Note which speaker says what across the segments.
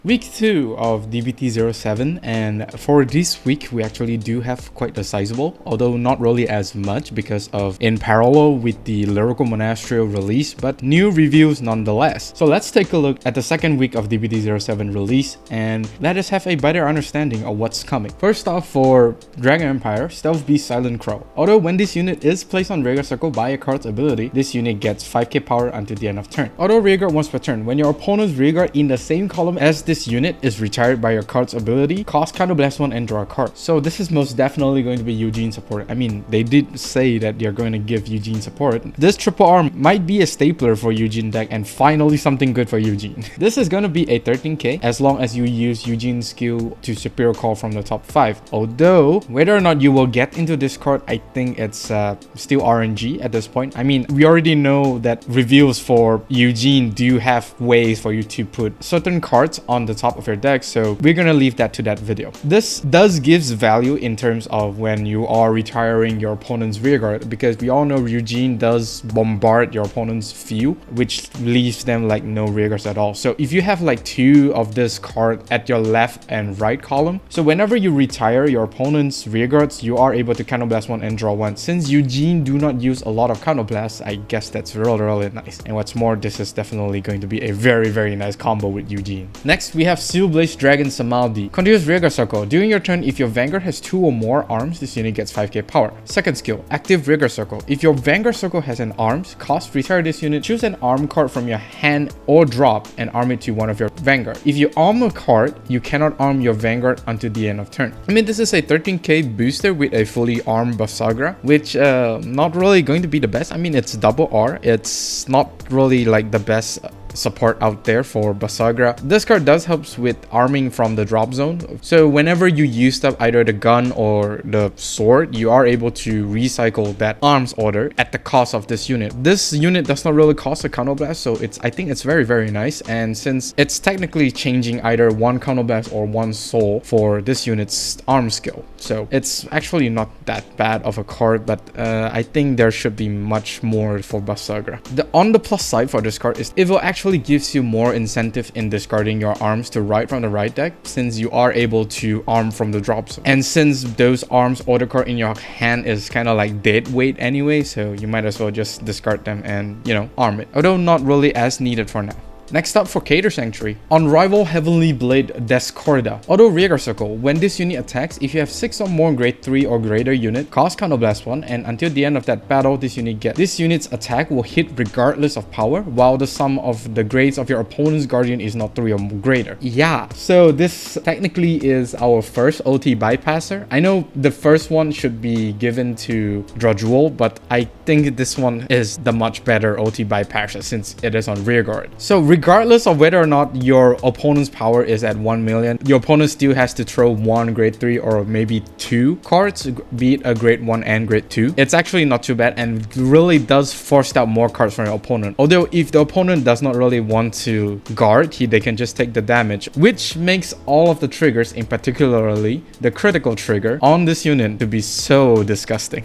Speaker 1: Week 2 of DBT07, and for this week we actually do have quite a sizable, although not really as much because of in parallel with the Lyrical Monastery release, but new reviews nonetheless. So let's take a look at the second week of DBT07 release and let us have a better understanding of what's coming. First off, for Dragon Empire, Stealth Beast Silent Crow. Although when this unit is placed on Rearguard Circle by a card's ability, this unit gets 5k power until the end of turn. Auto Rearguard once per turn. When your opponent's Rearguard in the same column as this unit is retired by your card's ability, cost Counterblast 1 and draw a card. So this is most definitely going to be Eugene support. I mean, they did say that they're going to give Eugene support. This triple arm might be a stapler for Eugene deck and finally something good for Eugene. This is going to be a 13k as long as you use Eugene's skill to superior call from the top 5. Although, whether or not you will get into this card, I think it's still RNG at this point. I mean, we already know that reviews for Eugene do have ways for you to put certain cards on the top of your deck, so we're gonna leave that to that video. This does gives value in terms of when you are retiring your opponent's rearguard, because we all know Eugene does bombard your opponent's field, which leaves them like no rearguards at all. So if you have like 2 of this card at your left and right column, so whenever you retire your opponent's rearguards, you are able to counterblast 1 and draw 1. Since Eugene do not use a lot of counterblasts, I guess that's really nice. And what's more, this is definitely going to be a very nice combo with Eugene. Next, we have Sealblaze Dragon Samadhi. Continuous Rearguard Circle. During your turn, if your Vanguard has 2 or more arms, this unit gets 5k power. Second skill, Active Rearguard Circle. If your Vanguard Circle has an arms, cost, retire this unit, choose an arm card from your hand or drop and arm it to one of your Vanguard. If you arm a card, you cannot arm your Vanguard until the end of turn. I mean, this is a 13k booster with a fully armed Bavsagra, which not really going to be the best. I mean, it's double R. It's not really like the best support out there for Bavsagra. This card does helps with arming from the drop zone, so whenever you used up either the gun or the sword, you are able to recycle that arms order at the cost of this unit. This unit does not really cost a counterblast, so I think it's very nice. And since it's technically changing either 1 counterblast or 1 soul for this unit's arm skill, so it's actually not that bad of a card, but I think there should be much more for Bavsagra. On the plus side for this card is it will actually gives you more incentive in discarding your arms to right from the right deck, since you are able to arm from the drop zone. And since those arms order card in your hand is kind of like dead weight anyway, so you might as well just discard them and, you know, arm it. Although not really as needed for now. Next up, for Cater Sanctuary, Unrivaled Heavenly Blade Descorda. Auto Rearguard Circle. When this unit attacks, if you have 6 or more grade 3 or greater unit, cost Counterblast 1, and until the end of that battle, this unit's attack will hit regardless of power, while the sum of the grades of your opponent's guardian is not 3 or greater. Yeah, so this technically is our first OT bypasser. I know the first one should be given to Drudgewell, but I think this one is the much better OT bypasser since it is on rearguard. So regardless of whether or not your opponent's power is at 1 million, your opponent still has to throw 1 grade 3 or maybe 2 cards, be it a grade 1 and grade 2. It's actually not too bad and really does force out more cards from your opponent. Although if the opponent does not really want to guard, they can just take the damage, which makes all of the triggers, in particularly the critical trigger on this unit, to be so disgusting.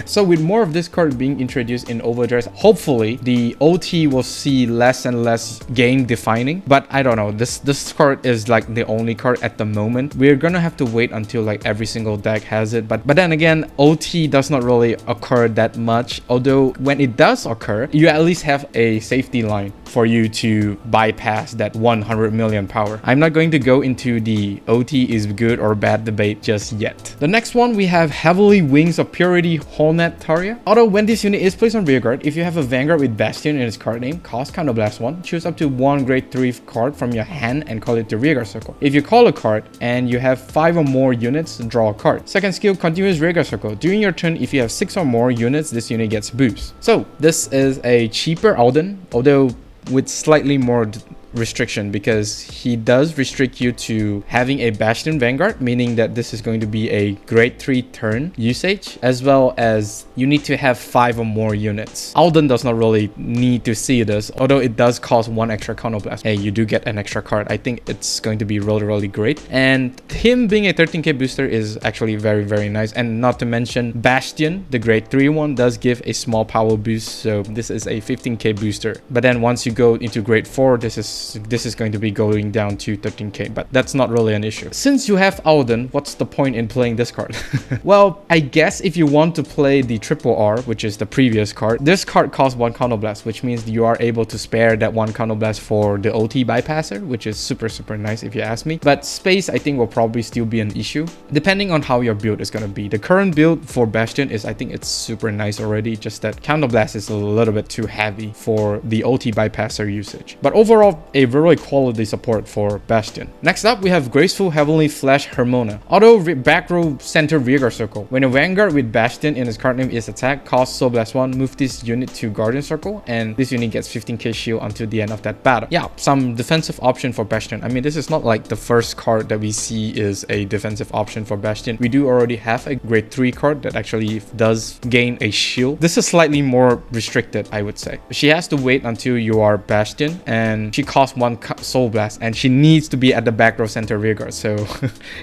Speaker 1: So with more of this card being introduced in Overdress, hopefully the OT will see less and less game defining, but I don't know, this card is like the only card at the moment. We're gonna have to wait until like every single deck has it, but then again, OT does not really occur that much, although when it does occur, you at least have a safety line for you to bypass that 100 million power. I'm not going to go into the OT is good or bad debate just yet. The next one, we have Heavenly Wings of Purity Honnettaria. Although when this unit is placed on rearguard, if you have a Vanguard with Bastion in its card name, cost Counterblast 1, choose up to 1 grade 3 card from your hand and call it the Rearguard Circle. If you call a card and you have 5 or more units, draw a card. Second skill, Continuous Rearguard Circle. During your turn, if you have 6 or more units, this unit gets boost. So this is a cheaper Alden, although with slightly more restriction, because he does restrict you to having a Bastion Vanguard, meaning that this is going to be a grade 3 turn usage, as well as you need to have 5 or more units. Alden does not really need to see this, although it does cost 1 extra counterblast. Hey, you do get an extra card. I think it's going to be really great, and him being a 13k booster is actually very nice. And not to mention, Bastion, the grade 3 one, does give a small power boost, so this is a 15k booster. But then once you go into grade 4, this is this is going to be going down to 13k, but that's not really an issue. Since you have Alden, what's the point in playing this card? Well, I guess if you want to play the triple R, which is the previous card, this card costs 1 counterblast, which means you are able to spare that 1 counterblast for the OT bypasser, which is super nice if you ask me. But space, I think, will probably still be an issue, depending on how your build is going to be. The current build for Bastion is, I think it's super nice already, just that counterblast is a little bit too heavy for the OT bypasser usage. But overall, a very quality support for Bastion. Next up, we have Graceful Heavenly Flash Hermona. Auto back row center rearguard circle. When a Vanguard with Bastion in its card name is attacked, cost Soul Blast 1, move this unit to Guardian Circle, and this unit gets 15k shield until the end of that battle. Yeah, some defensive option for Bastion. I mean, this is not like the first card that we see is a defensive option for Bastion. We do already have a grade 3 card that actually does gain a shield. This is slightly more restricted, I would say. She has to wait until you are Bastion, and she costs 1 Soul Blast, and she needs to be at the back row center rearguard, so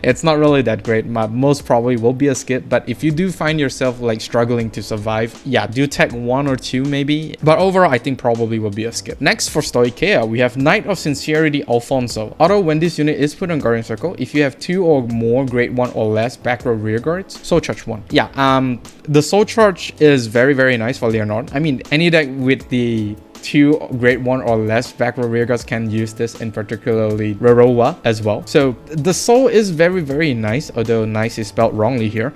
Speaker 1: it's not really that great. Most probably will be a skip, but if you do find yourself like struggling to survive, yeah, do tech 1 or 2 maybe, but overall I think probably will be a skip. Next, for Stoichiea, we have Knight of Sincerity Alfonso. Auto, when this unit is put on Guardian Circle, if you have 2 or more grade 1 or less back row rearguards, Soul Charge 1. Yeah, the Soul Charge is very nice for Leonard. I mean, any deck with the 2 grade 1 or less back row rearguards can use this, in particularly Rarowa as well. So the soul is very nice, although nice is spelled wrongly here.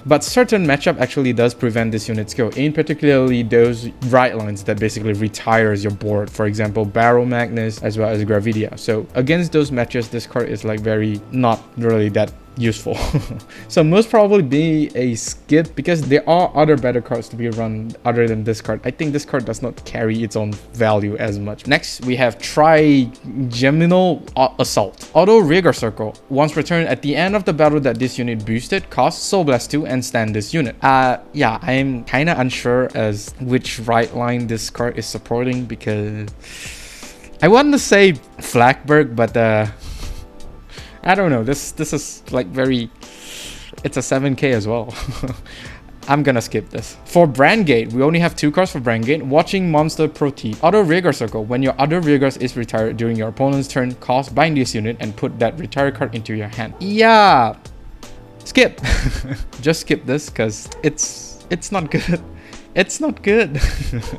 Speaker 1: But certain matchup actually does prevent this unit's skill, in particularly those right lines that basically retires your board. For example, Barrow Magnus as well as Gravidia. So against those matches, this card is like not really that useful. So most probably be a skip, because there are other better cards to be run other than this card. I think this card does not carry its own value as much. Next, we have Trigeminal Assault. Auto rearguard circle. Once returned at the end of the battle that this unit boosted, cost Soul Blast 2 and stand this unit. Yeah, I'm kind of unsure as which right line this card is supporting, because I want to say Flakberg, but I don't know. This is like it's a 7k as well. I'm gonna skip this. For Brandt Gate, we only have 2 cards for Brandt Gate. Watching Monster Proteed. Auto rearguard circle. When your other rearguard is retired during your opponent's turn, cost bind this unit and put that retired card into your hand. Yeah, skip. Just skip this because it's not good. It's not good.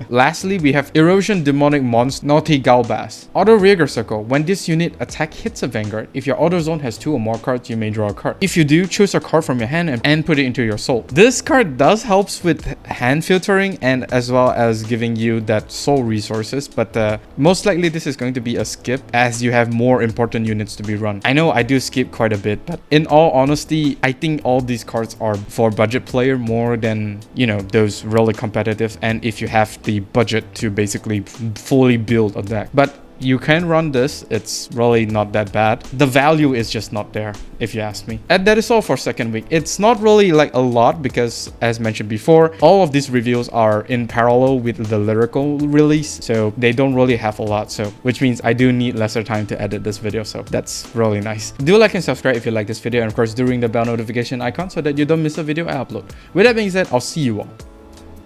Speaker 1: Lastly, we have Erosion Demonic Monster Nautigalbas. Auto rearguard circle. When this unit attack hits a Vanguard, if your auto zone has 2 or more cards, you may draw a card. If you do, choose a card from your hand and put it into your soul. This card does helps with hand filtering and as well as giving you that soul resources, but most likely this is going to be a skip as you have more important units to be run. I know I do skip quite a bit, but in all honesty, I think all these cards are for budget player more than, you know, those really competitive, and if you have the budget to basically fully build a deck. But you can run this, it's really not that bad. The value is just not there, if you ask me. And that is all for second week. It's not really like a lot because, as mentioned before, all of these reviews are in parallel with the lyrical release, so they don't really have a lot, so which means I do need lesser time to edit this video, so that's really nice. Do like and subscribe if you like this video, and of course do ring the bell notification icon so that you don't miss a video I upload. With that being said, I'll see you all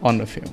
Speaker 1: on the field.